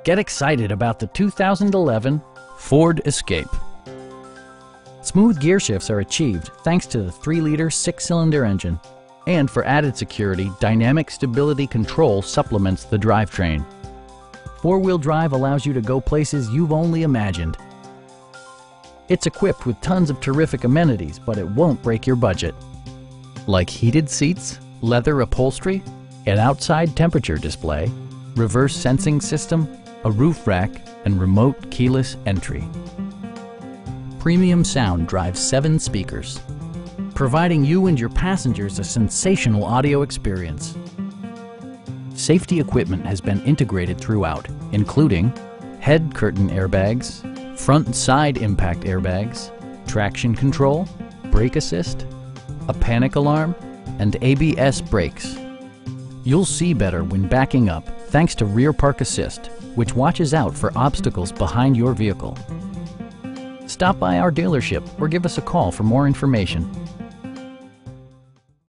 Get excited about the 2011 Ford Escape. Smooth gear shifts are achieved thanks to the 3-liter 6-cylinder engine. And for added security, dynamic stability control supplements the drivetrain. 4-wheel drive allows you to go places you've only imagined. It's equipped with tons of terrific amenities, but it won't break your budget. Like heated seats, leather upholstery, an outside temperature display, reverse sensing system, a roof rack, and remote keyless entry. Premium sound drives 7 speakers, providing you and your passengers a sensational audio experience. Safety equipment has been integrated throughout, including head curtain airbags, front and side impact airbags, traction control, brake assist, a panic alarm, and ABS brakes. You'll see better when backing up thanks to Rear Park Assist, which watches out for obstacles behind your vehicle. Stop by our dealership or give us a call for more information.